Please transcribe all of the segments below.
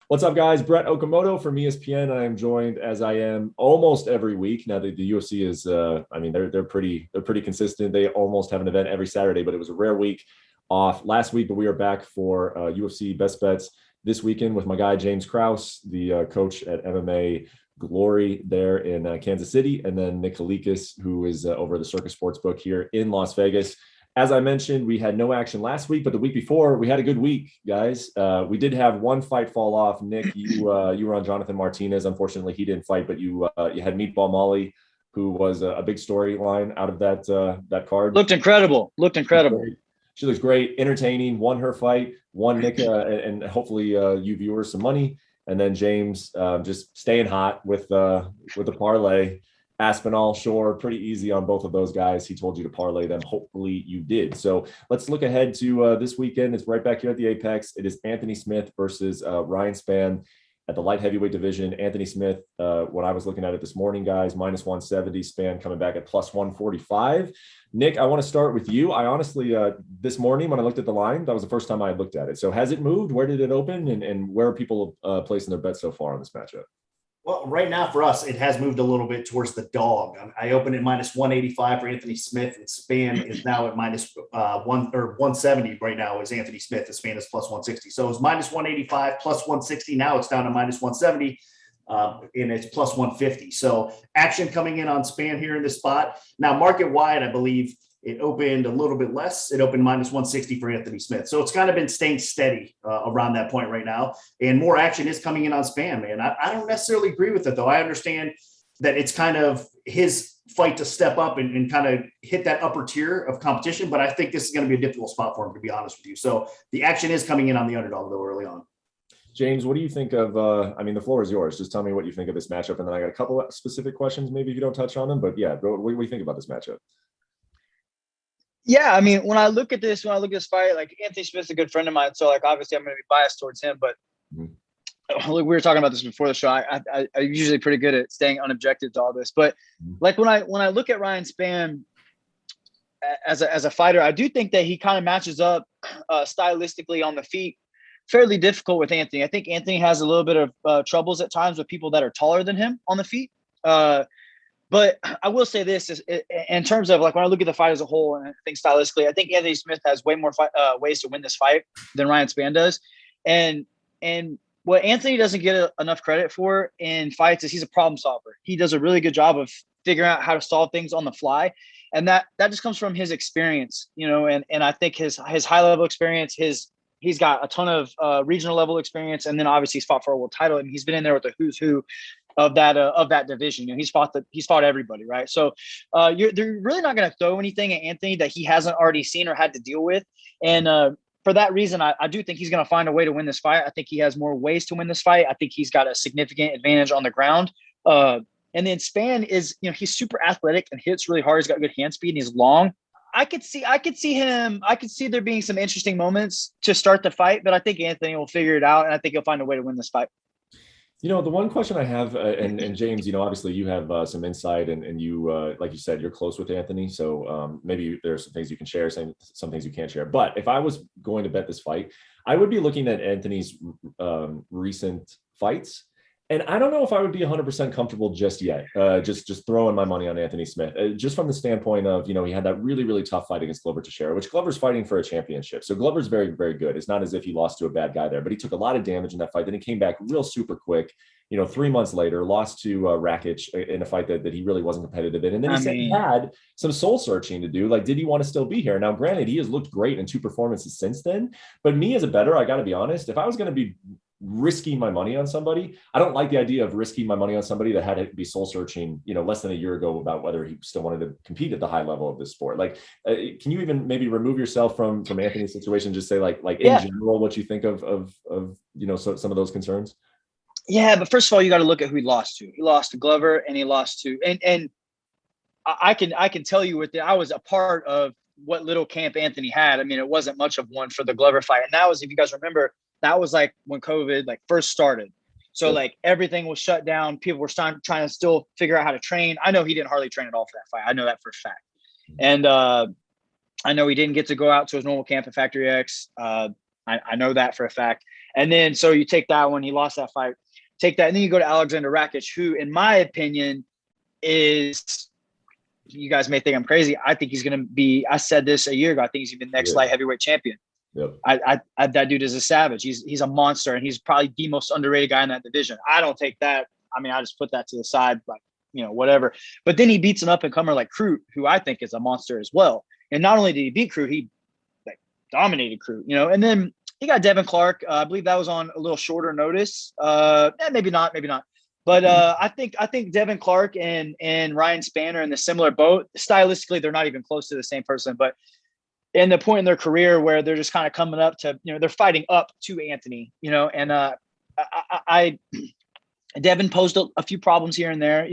What's up, guys? Brett Okamoto from ESPN. I am joined, as I am almost every week. Now, the UFC is, they're pretty consistent. They almost have an event every Saturday, but it was a rare week off last week. But we are back for UFC Best Bets this weekend with my guy James Krause, the coach at MMA Glory there in Kansas City, and then Nick Kalikas, who is over the Circus Sportsbook here in Las Vegas. As I mentioned, we had no action last week, but the week before we had a good week, guys. We did have one fight fall off. Nick, you were on Jonathan Martinez. Unfortunately, he didn't fight, but you had Meatball Molly, who was a big storyline out of that card. Looked incredible. Looked incredible. She looks great, entertaining. Won her fight. Won Nick and hopefully you viewers some money. And then James just staying hot with the parlay. Aspinall, Shore, pretty easy on both of those guys. He told you to parlay them. Hopefully you did. So let's look ahead to this weekend. It's right back here at the Apex. It is Anthony Smith versus Ryan Spann at the light heavyweight division. Anthony Smith, when I was looking at it this morning, guys, minus 170. Spann coming back at plus 145. Nick, I want to start with you. I honestly, this morning when I looked at the line, that was the first time I had looked at it. So has it moved? Where did it open? And where are people placing their bets so far on this matchup? Well, right now for us, it has moved a little bit towards the dog. I opened at minus 185 for Anthony Smith, and Spann is now at minus 170 right now is Anthony Smith. And Spann is plus 160. So it's minus 185 plus 160. Now it's down to minus 170. And it's plus 150. So action coming in on Spann here in this spot. Now, market wide, I believe it opened a little bit less. It opened minus 160 for Anthony Smith. So it's kind of been staying steady around that point right now. And more action is coming in on Spann, man. I don't necessarily agree with it, though. I understand that it's kind of his fight to step up and kind of hit that upper tier of competition. But I think this is going to be a difficult spot for him, to be honest with you. So the action is coming in on the underdog, though, early on. James, what do you think of, the floor is yours. Just tell me what you think of this matchup. And then I got a couple of specific questions, maybe if you don't touch on them. But yeah, what do you think about this matchup? Yeah, I mean, when I look at this fight, like Anthony Smith's a good friend of mine, so like obviously I'm going to be biased towards him. But we were talking about this before the show. I'm usually pretty good at staying unobjective to all this. But like when I look at Ryan Spann as a fighter, I do think that he kind of matches up stylistically on the feet fairly difficult with Anthony. I think Anthony has a little bit of troubles at times with people that are taller than him on the feet. But I will say this is in terms of like when I look at the fight as a whole and I think stylistically, I think Anthony Smith has way more ways to win this fight than Ryan Spann does. And what Anthony doesn't get enough credit for in fights is he's a problem solver. He does a really good job of figuring out how to solve things on the fly. And that just comes from his experience, and I think his high level experience, he's got a ton of regional level experience. And then obviously he's fought for a world title and he's been in there with the who's who of that division. He's fought everybody, right? So they're really not going to throw anything at Anthony that he hasn't already seen or had to deal with. And for that reason, I do think he's going to find a way to win this fight. I think he has more ways to win this fight. I think he's got a significant advantage on the ground. And then Spann is, he's super athletic and hits really hard. He's got good hand speed and he's long. I could see there being some interesting moments to start the fight, but I think Anthony will figure it out and I think he'll find a way to win this fight. The one question I have, and James, obviously you have some insight and you, like you said, you're close with Anthony. So maybe there's some things you can share, some things you can't share. But if I was going to bet this fight, I would be looking at Anthony's recent fights. And I don't know if I would be 100% comfortable just yet, just throwing my money on Anthony Smith, just from the standpoint of, he had that really, really tough fight against Glover Teixeira, which Glover's fighting for a championship. So Glover's very, very good. It's not as if he lost to a bad guy there, but he took a lot of damage in that fight. Then he came back real super quick, 3 months later, lost to Rakic in a fight that he really wasn't competitive in. And then he said he had some soul searching to do. Like, did he want to still be here? Now, granted, he has looked great in 2 performances since then, but me as a bettor, I got to be honest, if I was going to be risking my money on somebody, I don't like the idea of risking my money on somebody that had to be soul searching, less than a year ago about whether he still wanted to compete at the high level of this sport. Like, can you even maybe remove yourself from Anthony's situation? Just say like in general, what you think of some of those concerns. Yeah, but first of all, you got to look at who he lost to. He lost to Glover, and he lost to and I can tell you I was a part of what little camp Anthony had. I mean, it wasn't much of one for the Glover fight, and that was, if you guys remember, that was like when COVID first started. So like everything was shut down. People were trying to still figure out how to train. I know he didn't hardly train at all for that fight. I know that for a fact. And I know he didn't get to go out to his normal camp at Factory X. I know that for a fact. And then so you take that one, he lost that fight. Take that, and then you go to Alexander Rakic, who, in my opinion, is, you guys may think I'm crazy. I think he's going to be, I said this a year ago, I think he's even next light heavyweight champion. Yep. I that dude is a savage. He's a monster, and he's probably the most underrated guy in that division. I don't take that. I mean, I just put that to the side, like, whatever. But then he beats an up-and-comer like Crute, who I think is a monster as well. And not only did he beat Crute, he dominated Crute, and then he got Devin Clark. I believe that was on a little shorter notice. Maybe not. But I think Devin Clark and Ryan Spann are in the similar boat. Stylistically, they're not even close to the same person, but in the point in their career where they're just kind of coming up to, they're fighting up to Anthony, and Devin posed a few problems here and there,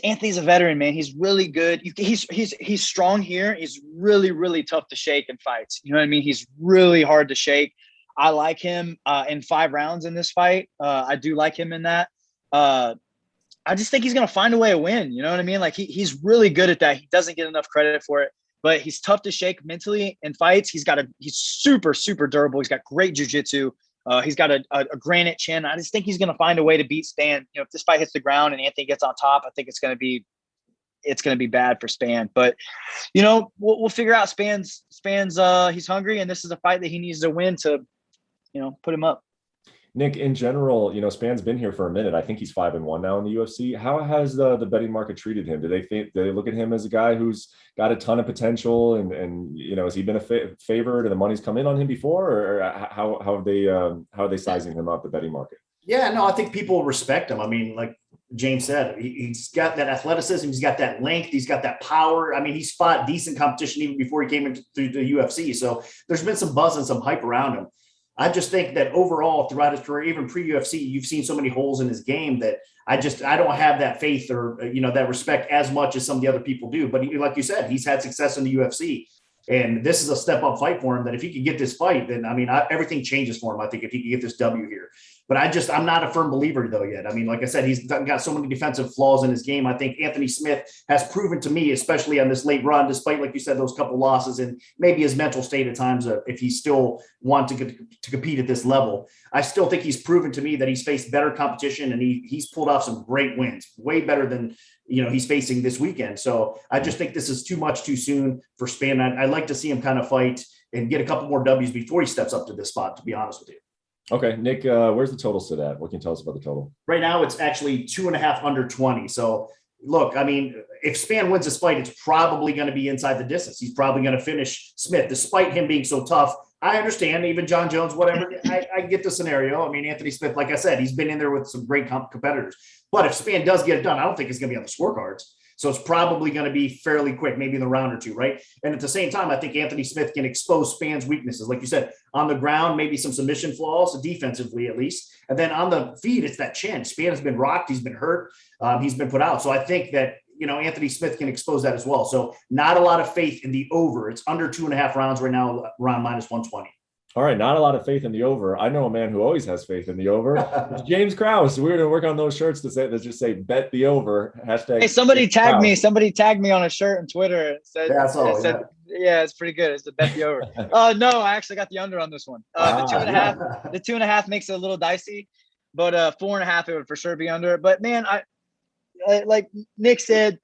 Anthony's a veteran, man. He's really good. He's strong here. He's really, really tough to shake in fights. You know what I mean? He's really hard to shake. I like him in 5 rounds in this fight. I do like him in that. I just think he's going to find a way to win. You know what I mean? Like he's really good at that. He doesn't get enough credit for it, but he's tough to shake mentally in fights. He's super, super durable. He's got great jiu-jitsu. He's got a granite chin. I just think he's going to find a way to beat Spann. If this fight hits the ground and Anthony gets on top, I think it's going to be bad for Spann. But we'll figure out. Spann's he's hungry, and this is a fight that he needs to win to put him up. Nick, in general, Spann's been here for a minute. I think he's 5-1 now in the UFC. How has the betting market treated him? Do they look at him as a guy who's got a ton of potential, and has he been a favorite, and the money's come in on him before, or how are they sizing him up, the betting market? Yeah, no, I think people respect him. I mean, like James said, he's got that athleticism, he's got that length, he's got that power. I mean, he's fought decent competition even before he came into the UFC. So there's been some buzz and some hype around him. I just think that overall throughout his career, even pre-UFC, you've seen so many holes in his game that I don't have that faith or, that respect as much as some of the other people do. But like you said, he's had success in the UFC. And this is a step up fight for him that if he could get this fight, then, everything changes for him. I think if he could get this W here. But I'm not a firm believer though yet. I mean, like I said, he's got so many defensive flaws in his game. I think Anthony Smith has proven to me, especially on this late run, despite, like you said, those couple losses and maybe his mental state at times, if he still wants to compete at this level, I still think he's proven to me that he's faced better competition, and he's pulled off some great wins, way better than he's facing this weekend. So I just think this is too much too soon for Spann. I'd like to see him kind of fight and get a couple more W's before he steps up to this spot, to be honest with you. Okay, Nick, where's the total sit at? What can you tell us about the total? Right now, it's actually 2.5 under 20. So look, I mean, if Spann wins this fight, it's probably going to be inside the distance. He's probably going to finish Smith, despite him being so tough. I understand, even John Jones, whatever. I get the scenario. I mean, Anthony Smith, like I said, he's been in there with some great competitors. But if Spann does get it done, I don't think it's going to be on the scorecards. So it's probably going to be fairly quick, maybe in the round or two, right? And at the same time, I think Anthony Smith can expose Spann's weaknesses. Like you said, on the ground, maybe some submission flaws, defensively at least. And then on the feet, it's that chin. Spann has been rocked. He's been hurt. He's been put out. So I think that, Anthony Smith can expose that as well. So not a lot of faith in the over. It's under 2.5 rounds right now, around -120. All right, not a lot of faith in the over. I know a man who always has faith in the over. It's James Krause. We're going to work on those shirts that just say bet the over. Hashtag. Hey, somebody tagged me. Somebody tagged me on a shirt on Twitter. It said, yeah, it's pretty good. It's the bet the over. No, I actually got the under on this one. The 2.5. The 2.5 makes it a little dicey, but 4.5 it would for sure be under. But man, I like Nick said,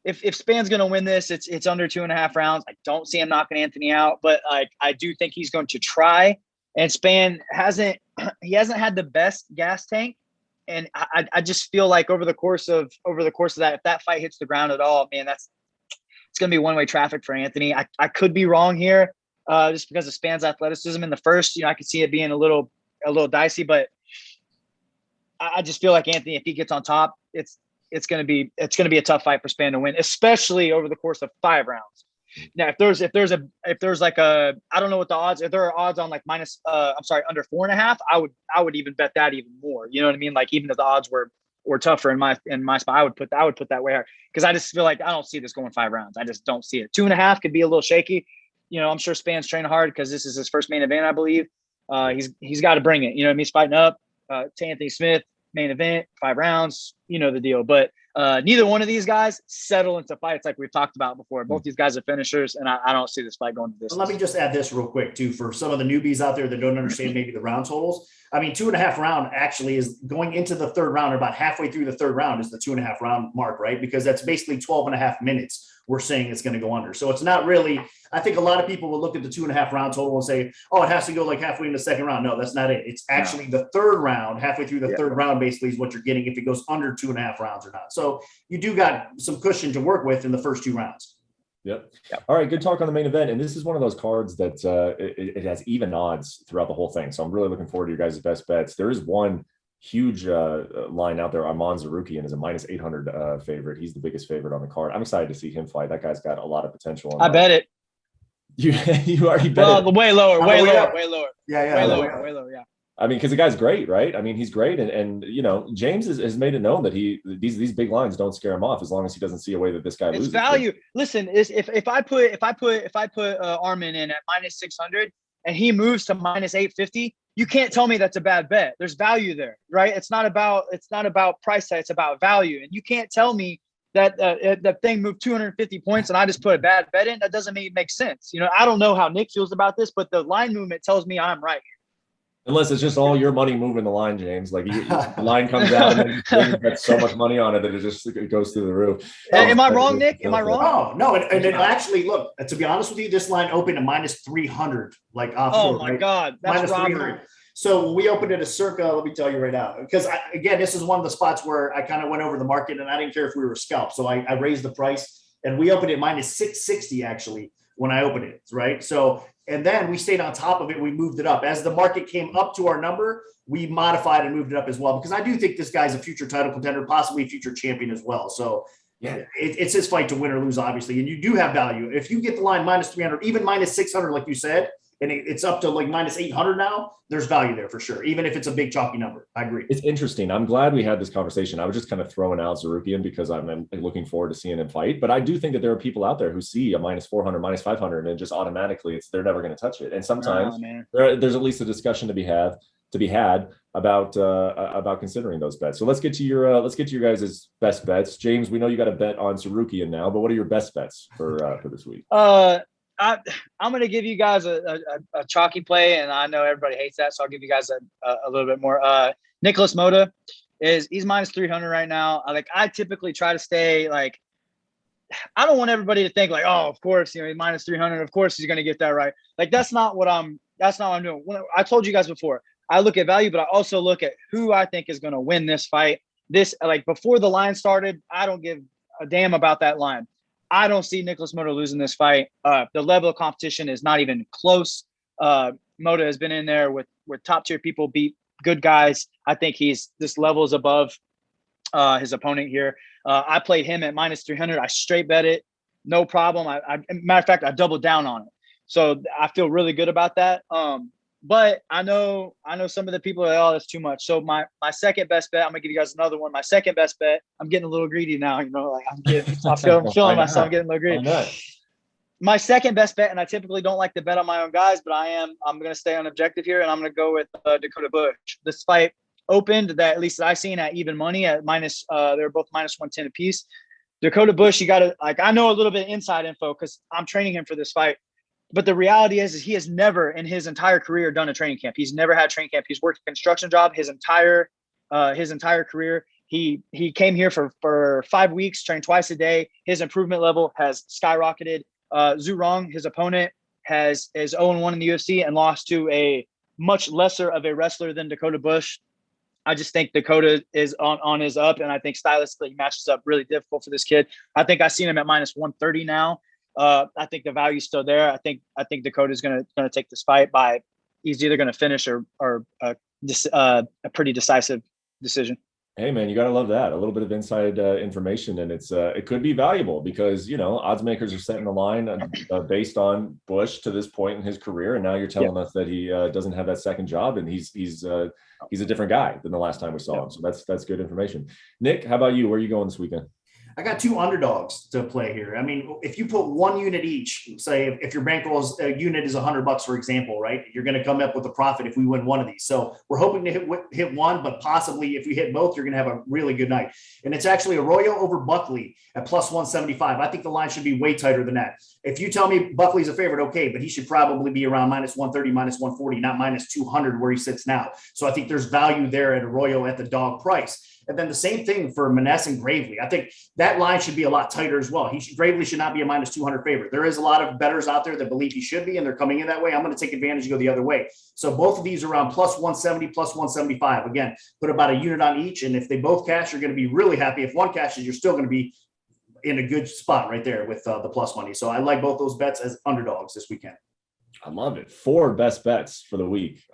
if Spann's going to win this, it's under 2.5 rounds. I don't see him knocking Anthony out, but I do think he's going to try. And Spann hasn't had the best gas tank, and I just feel like over the course of that, if that fight hits the ground at all, man, it's going to be one-way traffic for Anthony. I could be wrong here, just because of Spann's athleticism in the first. I could see it being a little dicey, but I just feel like Anthony, if he gets on top, it's going to be a tough fight for Spann to win, especially over the course of 5 rounds. Now, if there's like a, I don't know what the odds, if there are odds on like under 4.5, I would even bet that even more. You know what I mean? Like even if the odds were tougher in my spot, I would put that way higher, because I just feel like I don't see this going 5 rounds. I just don't see it. 2.5 could be a little shaky. I'm sure Spann's training hard because this is his first main event, I believe. He's got to bring it. He's fighting up to Anthony Smith. Main event, 5 rounds, the deal. But Neither one of these guys settle into fights like we've talked about before. Both these guys are finishers, and I don't see this fight going to this. Let me just add this real quick too, for some of the newbies out there that don't understand maybe the round totals. I mean, 2.5 round actually is going into the third round, or about halfway through the third round is the 2.5 round mark, right? Because that's basically 12.5 minutes we're saying it's going to go under. So it's not really, I think a lot of people will look at the 2.5 round total and say, oh, it has to go like halfway in the second round. No, that's not it. It's actually the third round, halfway through the third round, basically is what you're getting if it goes under 2.5 rounds or not. So you do got some cushion to work with in the first 2 rounds. Yep. All right. Good talk on the main event. And this is one of those cards that it has even odds throughout the whole thing. So I'm really looking forward to your guys' best bets. There is one huge line out there. Arman Zarukian is a -800 favorite. He's the biggest favorite on the card. I'm excited to see him fight. That guy's got a lot of potential. I bet it. You already bet it. Way lower. Yeah. Way lower. Yeah. I mean, because the guy's great, right? I mean, he's great, and you know, James has made it known that these big lines don't scare him off as long as he doesn't see a way that this guy loses. It's value. Listen, if I put Arman in at -600 and he moves to -850, you can't tell me that's a bad bet. There's value there, right? It's not about price tag. It's about value, and you can't tell me that that thing moved 250 points and I just put a bad bet in. That doesn't mean it makes sense. You know, I don't know how Nick feels about this, but the line movement tells me I'm right here. Unless it's just all your money moving the line, James. Like the line comes out and then you get so much money on it that it goes through the roof. Am I wrong, Nick? Am I wrong? Oh, no. And it actually, look, to be honest with you, this line opened at -300, like offshore. Oh, my God. That's robbery. So we opened it a circa, let me tell you right now, because again, this is one of the spots where I kind of went over the market and I didn't care if we were scalped. So I raised the price and we opened it -660 actually when I opened it, right? So, and then we stayed on top of it. We moved it up. As the market came up to our number, we modified and moved it up as well, because I do think this guy's a future title contender, possibly a future champion as well. So yeah, it's his fight to win or lose, obviously. And you do have value. If you get the line -300, even -600, like you said, and it's up to like -800 now, there's value there for sure, even if it's a big chalky number. I agree. It's interesting. I'm glad we had this conversation. I was just kind of throwing out Zarukian because I'm looking forward to seeing him fight. But I do think that there are people out there who see a -400, -500, and just automatically they're never going to touch it. And sometimes there's at least a discussion to be had about considering those bets. So let's get to your guys' best bets. James, we know you got a bet on Zarukian now, but what are your best bets for this week? I'm going to give you guys a chalky play, and I know everybody hates that, so I'll give you guys a little bit more. Nicholas Mota he's -300 right now. I typically try to stay like, I don't want everybody to think like, oh, of course, you know, he's -300. Of course, he's going to get that right. Like that's not what I'm doing. I told you guys before, I look at value, but I also look at who I think is going to win this fight. Before the line started, I don't give a damn about that line. I don't see Nicholas Mota losing this fight. The level of competition is not even close. Mota has been in there with top tier people, beat good guys. I think this level is above his opponent here. I played him at -300. I straight bet it, no problem. Matter of fact, I doubled down on it. So I feel really good about that. But I know some of the people are like, oh, that's too much. So my second best bet, I'm gonna give you guys another one. My second best bet, I'm getting a little greedy now, you know, like I'm feeling myself, I'm getting a little greedy. My second best bet, and I typically don't like to bet on my own guys, but I'm gonna stay on objective here, and I'm gonna go with Dakota Bush. This fight opened that, at least that I've seen, at even money at they're both -110 apiece. Dakota Bush, you gotta I know a little bit of inside info because I'm training him for this fight. But the reality is he has never in his entire career done a training camp. He's never had a training camp. He's worked a construction job his entire career. He came here for 5 weeks, trained twice a day. His improvement level has skyrocketed. Zhu Rong, his opponent, is 0-1 in the UFC and lost to a much lesser of a wrestler than Dakota Bush. I just think Dakota is on his up, and I think stylistically he matches up really difficult for this kid. I think I've seen him at -130 now. I think the value's still there. I think Dakota's gonna take this fight by, he's either gonna finish or a pretty decisive decision. Hey man, you gotta love that. A little bit of inside information, and it could be valuable because, you know, odds makers are setting the line based on Bush to this point in his career, and now you're telling us that he doesn't have that second job, and he's a different guy than the last time we saw him. So that's good information. Nick, how about you? Where are you going this weekend? I got two underdogs to play here. I mean, if you put one unit each, say if your bankroll unit is $100, for example, right? You're going to come up with a profit if we win one of these. So we're hoping to hit one, but possibly if we hit both, you're going to have a really good night. And it's actually Arroyo over Buckley at plus 175. I think the line should be way tighter than that. If you tell me Buckley's a favorite, okay, but he should probably be around minus 130, minus 140, not minus 200 where he sits now. So I think there's value there at Arroyo at the dog price. And then the same thing for Maness and Gravely. I think that line should be a lot tighter as well. Gravely should not be a minus 200 favorite. There is a lot of bettors out there that believe he should be, and they're coming in that way. I'm going to take advantage and go the other way. So both of these are around plus 170, plus 175. Again, put about a unit on each. And if they both cash, you're going to be really happy. If one cashes, you're still going to be in a good spot right there with the plus money. So I like both those bets as underdogs this weekend. I love it. 4 best bets for the week.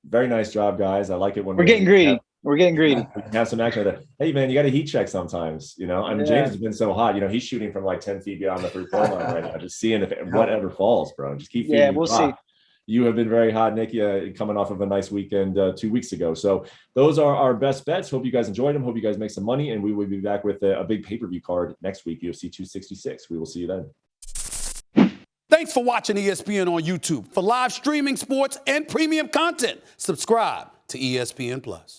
Very nice job, guys. I like it when we're getting greedy. We're getting greedy. We can have some action with it. Hey, man, you got to heat check sometimes, you know. I mean, James has been so hot. You know, he's shooting from like 10 feet beyond the 3-point line right now, just seeing if whatever falls, bro. Just keep feeding. Yeah, we'll see. You have been very hot, Nick, coming off of a nice weekend 2 weeks ago. So those are our best bets. Hope you guys enjoyed them. Hope you guys make some money. And we will be back with a big pay-per-view card next week, UFC 266. We will see you then. Thanks for watching ESPN on YouTube. For live streaming, sports, and premium content, subscribe to ESPN+.